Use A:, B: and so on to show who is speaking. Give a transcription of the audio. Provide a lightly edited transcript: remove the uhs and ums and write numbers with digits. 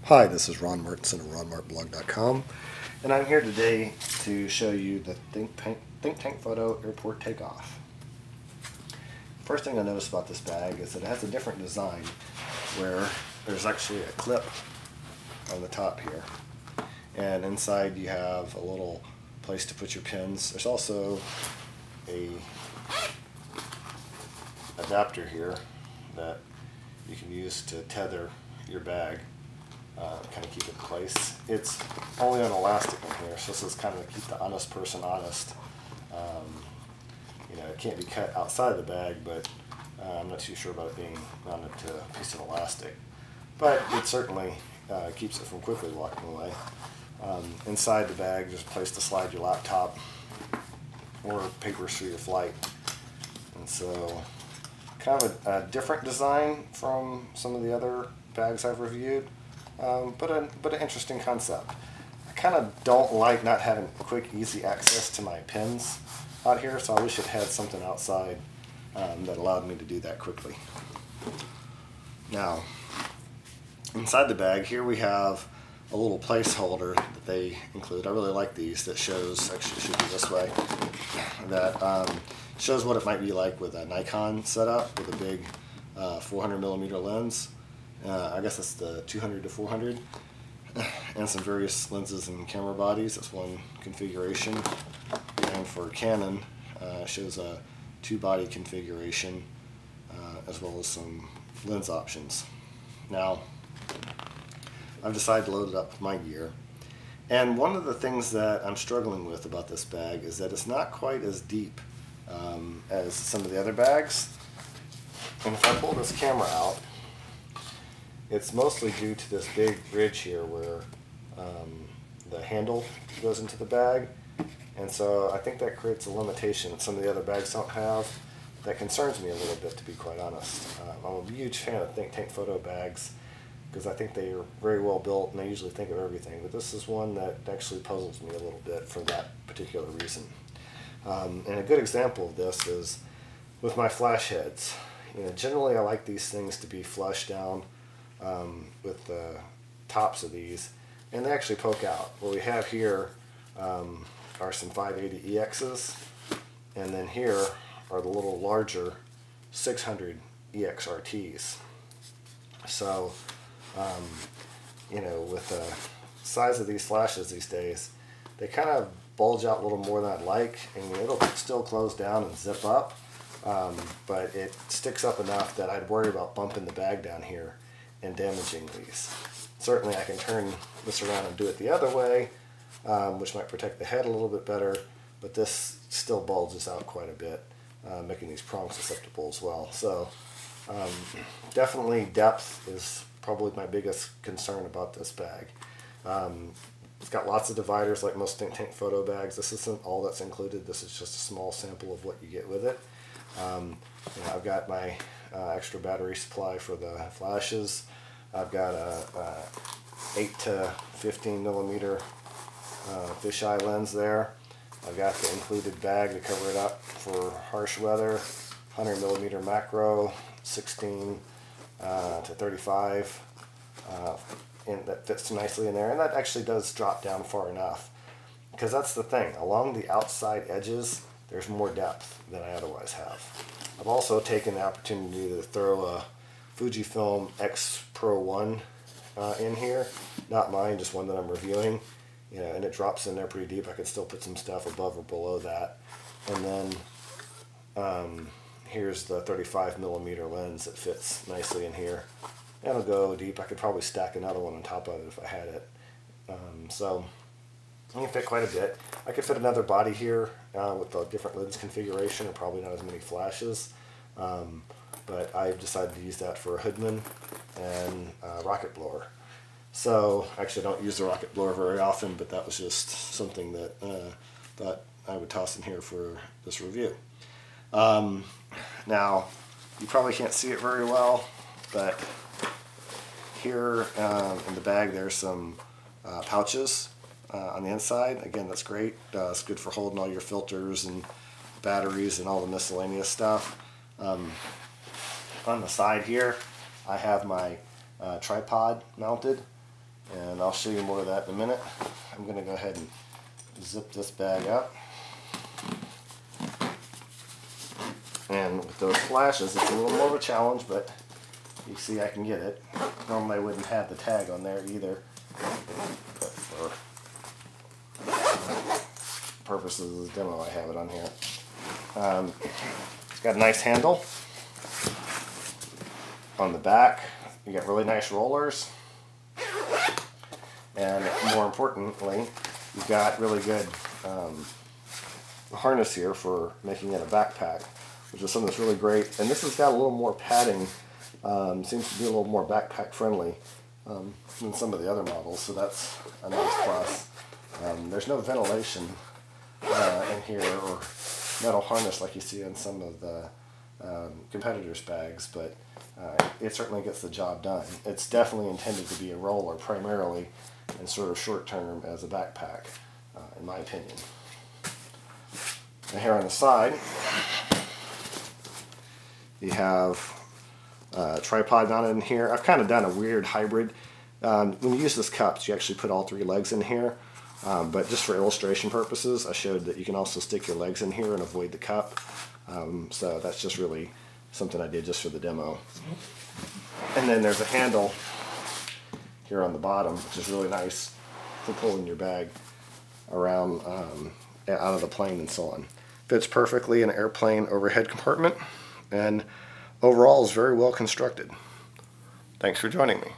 A: Hi, this is Ron Martinson of ronmartblog.com, and I'm here today to show you the Think Tank Photo Airport Takeoff. First thing I noticed about this bag is that it has a different design where there's actually a clip on the top here, and inside you have a little place to put your pins. There's also a adapter here that you can use to tether your bag. Kind of keep it in place. It's only on elastic in here, so this is kind of to keep the honest person honest. It can't be cut outside the bag, but I'm not too sure about it being mounted to a piece of elastic. But it certainly keeps it from quickly walking away. Inside the bag, there's a place to slide your laptop or papers for your flight. And so, kind of a different design from some of the other bags I've reviewed. But an interesting concept. I kind of don't like not having quick, easy access to my pins out here, so I wish it had something outside that allowed me to do that quickly. Now, inside the bag, here we have a little placeholder that they include. I really like these. That shows, actually it should be this way, that shows what it might be like with a Nikon setup with a big 400mm lens. I guess that's the 200 to 400, and some various lenses and camera bodies. That's one configuration. And for Canon, it shows a two-body configuration as well as some lens options. Now, I've decided to load it up with my gear. And one of the things that I'm struggling with about this bag is that it's not quite as deep as some of the other bags. And if I pull this camera out, it's mostly due to this big ridge here where the handle goes into the bag, and so I think that creates a limitation that some of the other bags don't have. That concerns me a little bit, to be quite honest. I'm a huge fan of Think Tank photo bags because I think they are very well built and they usually think of everything, but this is one that actually puzzles me a little bit for that particular reason. And a good example of this is with my flash heads. Generally I like these things to be flush down with the tops of these, and they actually poke out. What we have here are some 580 EXs, and then here are the little larger 600 EXRTs. So, with the size of these flashes these days, they kind of bulge out a little more than I'd like, and it'll still close down and zip up, but it sticks up enough that I'd worry about bumping the bag down here and damaging these. Certainly I can turn this around and do it the other way, which might protect the head a little bit better, but this still bulges out quite a bit, making these prongs susceptible as well. So definitely depth is probably my biggest concern about this bag. It's got lots of dividers like most Think Tank photo bags. This isn't all that's included. This is just a small sample of what you get with it. I've got my extra battery supply for the flashes. I've got a 8 to 15mm fisheye lens there. I've got the included bag to cover it up for harsh weather, 100mm macro, 16 to 35, and that fits nicely in there. And that actually does drop down far enough, because that's the thing. Along the outside edges, there's more depth than I otherwise have. I've also taken the opportunity to throw a Fujifilm X Pro 1 in here. Not mine, just one that I'm reviewing. And it drops in there pretty deep. I can still put some stuff above or below that. And then here's the 35mm lens that fits nicely in here. And it'll go deep. I could probably stack another one on top of it if I had it. So you can fit quite a bit. I could fit another body here with a different lens configuration and probably not as many flashes. But I've decided to use that for a hoodman and a rocket blower. So actually I don't use the rocket blower very often, but that was just something that thought I would toss in here for this review. Now, you probably can't see it very well, but here in the bag there's some pouches on the inside. Again, that's great. It's good for holding all your filters and batteries and all the miscellaneous stuff. On the side here, I have my tripod mounted, And I'll show you more of that in a minute. I'm going to go ahead and zip this bag up. And with those flashes, it's a little more of a challenge, but you see I can get it. Normally I wouldn't have the tag on there either, but for purposes of the demo I have it on here. It's got a nice handle on the back. You got really nice rollers, and more importantly, you've got really good harness here for making it a backpack, which is something that's really great. And this has got a little more padding, seems to be a little more backpack friendly than some of the other models, so that's a nice plus. There's no ventilation in here or metal harness like you see on some of the competitors' bags, but it certainly gets the job done. It's definitely intended to be a roller primarily and sort of short term as a backpack, in my opinion. And here on the side, you have a tripod mounted in here. I've kind of done a weird hybrid. When you use this cups, you actually put all three legs in here, but just for illustration purposes, I showed that you can also stick your legs in here and avoid the cup. So that's just really something I did just for the demo. And then there's a handle here on the bottom, which is really nice for pulling your bag around out of the plane and so on. Fits perfectly in an airplane overhead compartment, and overall is very well constructed. Thanks for joining me.